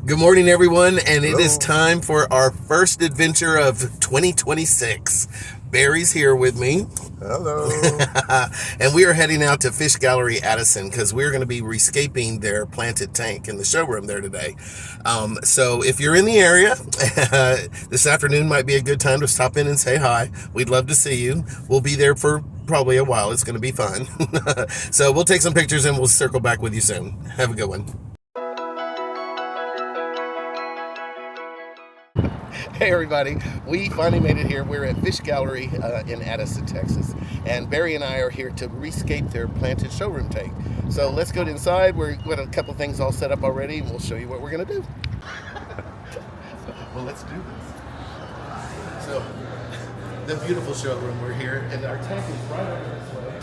Good morning, everyone, and it is Hello. time for our first adventure of 2026. Barry's here with me, Hello. and we are heading out to Fish Gallery Addison because we're going to be rescaping their planted tank in the showroom there today. So if you're in the area, this afternoon might be a good time to stop in and say hi. We'd love to see you. We'll be there for probably a while. It's going to be fun. So we'll take some pictures and we'll circle back with you soon. Have a good one. Hey everybody, we finally made it here. We're at Fish Gallery in Addison, Texas, and Barry and I are here to rescape their planted showroom tank. So let's go inside. We've got a couple things all set up already, and we'll show you what we're gonna do. Well, let's do this. So, the beautiful showroom, we're here, and our tank is right over this way.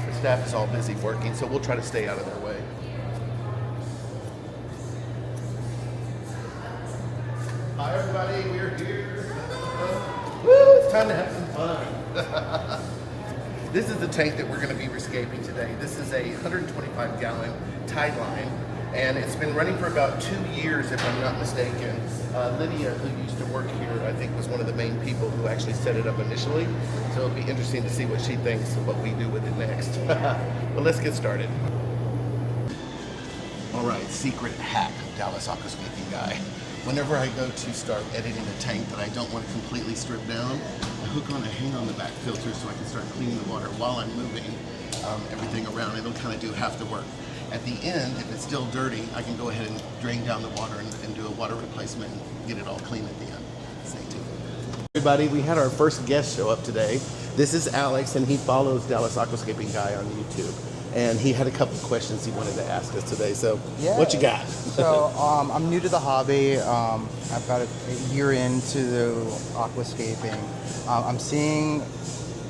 The staff is all busy working, so we'll try to stay out of their way. Hi everybody, we're here. Woo, it's time to have some fun. This is the tank that we're going to be rescaping today. This is a 125 gallon tide line, and it's been running for about 2 years if I'm not mistaken. Lydia, who used to work here, I think was one of the main people who actually set it up initially. So it'll be interesting to see what she thinks of what we do with it next. But let's get started. All right, secret hack, Dallas Aquascaping guy. Whenever I go to start editing a tank that I don't want to completely strip down, I hook on a hang on the back filter so I can start cleaning the water while I'm moving everything around. It'll kind of do half the work. At the end, if it's still dirty, I can go ahead and drain down the water and do a water replacement and get it all clean at the end. Stay tuned. Everybody, we had our first guest show up today. This is Alex, and he follows Dallas Aquascaping guy on YouTube. And he had a couple of questions he wanted to ask us today. So, what you got? So I'm new to the hobby. I've got a year into the aquascaping. I'm seeing,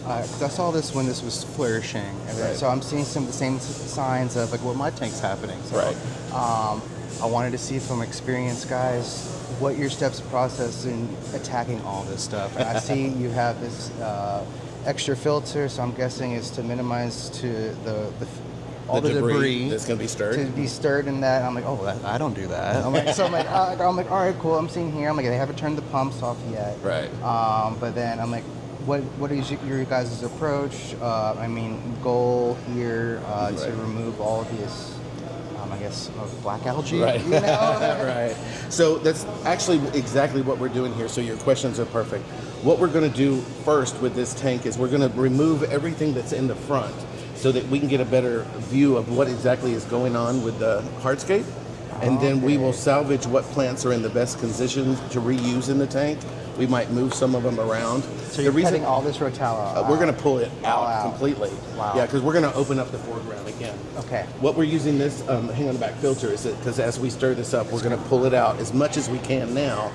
because I saw this when this was flourishing, and Right. so I'm seeing some of the same signs of like what my tank's happening. So Right. I wanted to see from experienced guys what your steps of process in attacking all this stuff. And I see you have this extra filter, so I'm guessing it's to minimize to all the debris that's going to be stirred. to be stirred in that. I'm like, I don't do that. I'm like, all right, cool. I'm seeing here. I'm like, they haven't turned the pumps off yet. Right. But then I'm like, what is your guys' approach? Goal here to remove all of these, I guess, black algae. Right. You know? Right. So that's actually exactly what we're doing here. So your questions are perfect. What we're going to do first with this tank is we're going to remove everything that's in the front so that we can get a better view of what exactly is going on with the hardscape. And then we will salvage what plants are in the best condition to reuse in the tank. We might move some of them around. So you're cutting all this rotella out. We're going to pull it out Out. completely. Wow. Yeah, because we're going to open up the foreground again. Okay. What we're using this hang on the back filter is because as we stir this up, we're going to pull it out as much as we can now.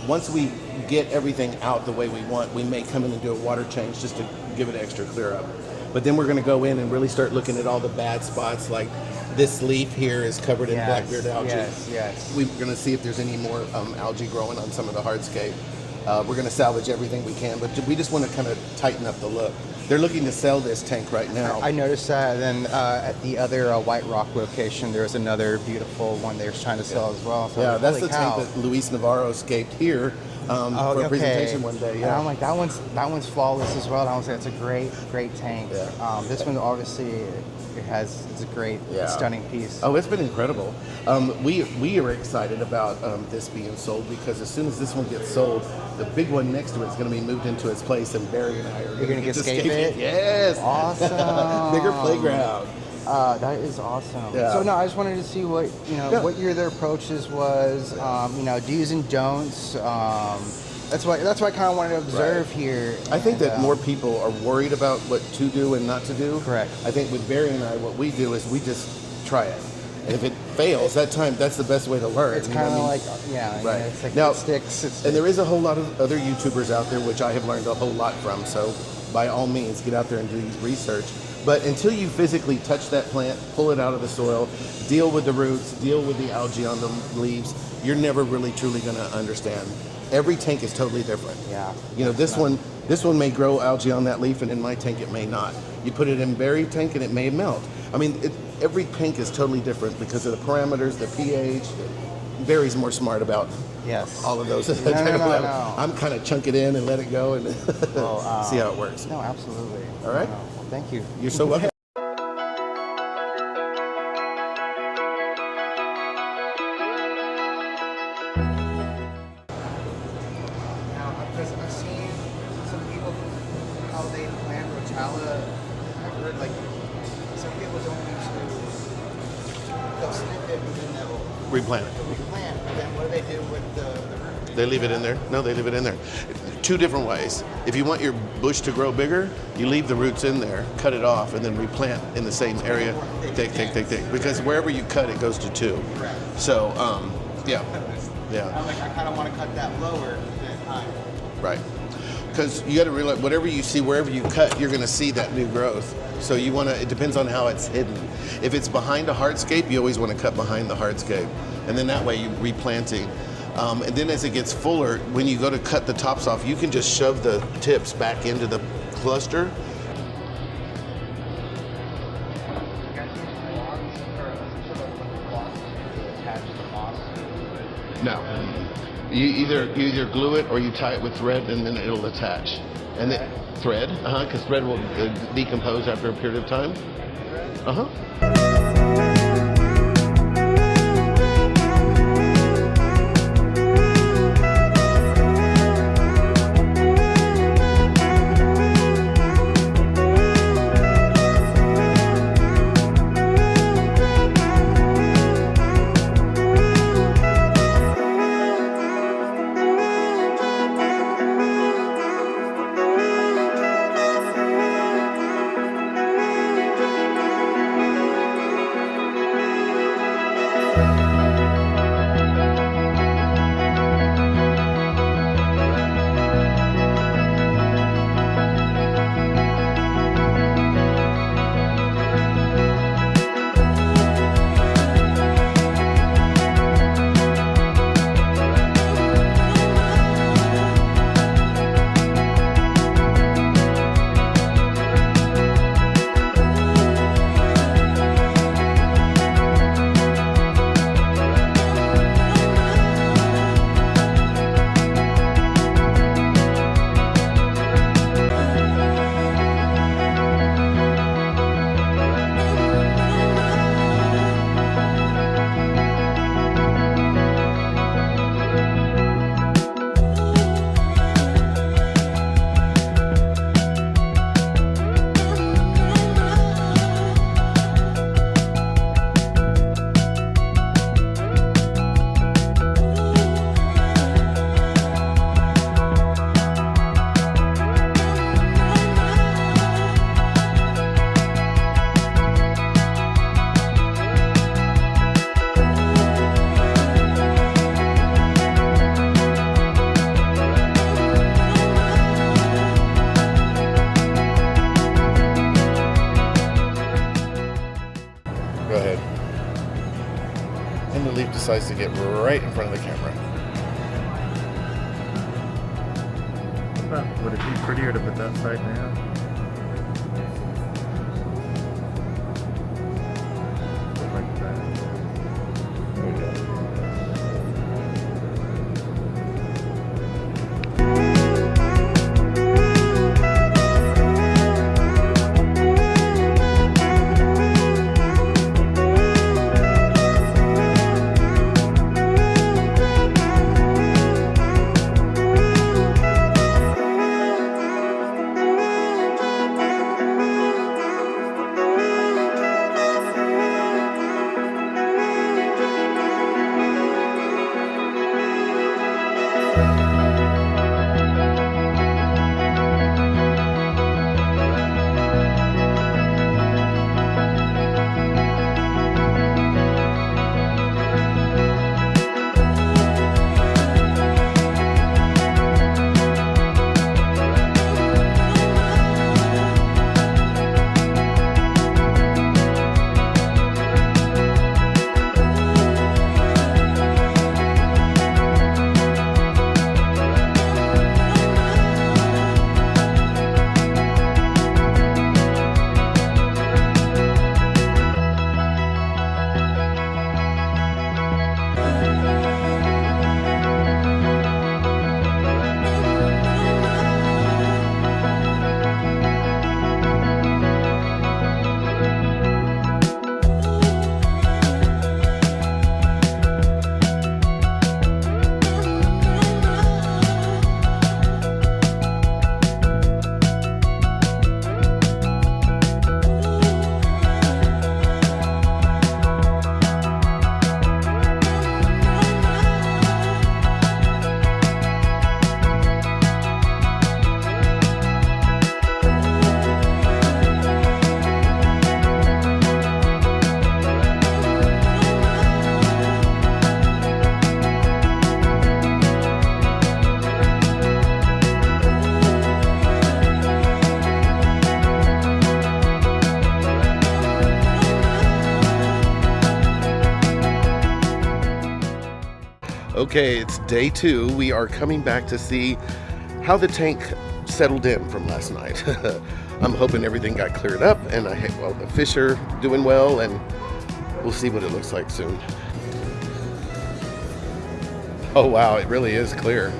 Once we get everything out the way we want, we may come in and do a water change just to give it extra clear up. But then we're going to go in and really start looking at all the bad spots, like this leaf here is covered in blackbeard algae. Yes. We're going to see if there's any more algae growing on some of the hardscape. We're going to salvage everything we can, but we just want to kind of tighten up the look. They're looking to sell this tank right now. I noticed that. And then at the other White Rock location, there was another beautiful one they were trying to sell as well. So Yeah, that's holy the cow. tank that Luis Navarro scaped here for a presentation one day. And Yeah. I'm like, that one's flawless as well. And I was like, it's a great tank. Yeah. This one obviously it's a great, stunning piece. Oh, it's been incredible. We are excited about this being sold because as soon as this one gets sold, the big one next to it is going to be moved into its place, and Barry and I are You're gonna get to scape scape it? Yes. Awesome. Bigger playground. That is awesome. Yeah. So no, I just wanted to see what what their approaches was. Do's and don'ts. That's why I kind of wanted to observe here. I think that more people are worried about what to do and not to do. Correct. I think with Barry and I, what we do is we just try it. And if it fails, that's the best way to learn. It's kind of like, Right. it's like Now, it sticks. And there is a whole lot of other YouTubers out there, which I have learned a whole lot from. So by all means, get out there and do research. But until you physically touch that plant, pull it out of the soil, deal with the roots, deal with the algae on the leaves, you're never really truly going to understand. Every tank is totally different. Yeah. This one may grow algae on that leaf, and in my tank it may not. You put it in Barry tank and it may melt. I mean, every pink is totally different because of the parameters, the pH. Barry's more smart about Yes. all of those. No. I'm kind of chunk it in and let it go and Well, see how it works. No, absolutely. All right. Well, thank you. You're so welcome. Now, because I've seen some people how they plant rotella. I've heard like some people don't usually they'll snip it and then they'll Replant it. replant. But then what do they do with the root? They leave it in there. No, they leave it in there. Two different ways. If you want your bush to grow bigger, you leave the roots in there, cut it off, and then replant in the same area. Thick. Because wherever you cut, it goes to 2. So, yeah. I'm like, I kind of want to cut that lower than higher. Right. Because you got to realize, whatever you see, wherever you cut, you're going to see that new growth. So you want to, it depends on how it's hidden. If it's behind a hardscape, you always want to cut behind the hardscape. And then that way you're replanting. And then as it gets fuller, when you go to cut the tops off, you can just shove the tips back into the cluster. No. You either glue it or you tie it with thread and then it'll attach. And then thread, because thread will decompose after a period of time. Go ahead. And the leaf decides to get right in front of the camera. Would it be prettier to put that side down? Like that. There you go. Okay, it's day 2. We are coming back to see how the tank settled in from last night. I'm hoping everything got cleared up, and well, the fish are doing well, and we'll see what it looks like soon. Oh wow, it really is clear.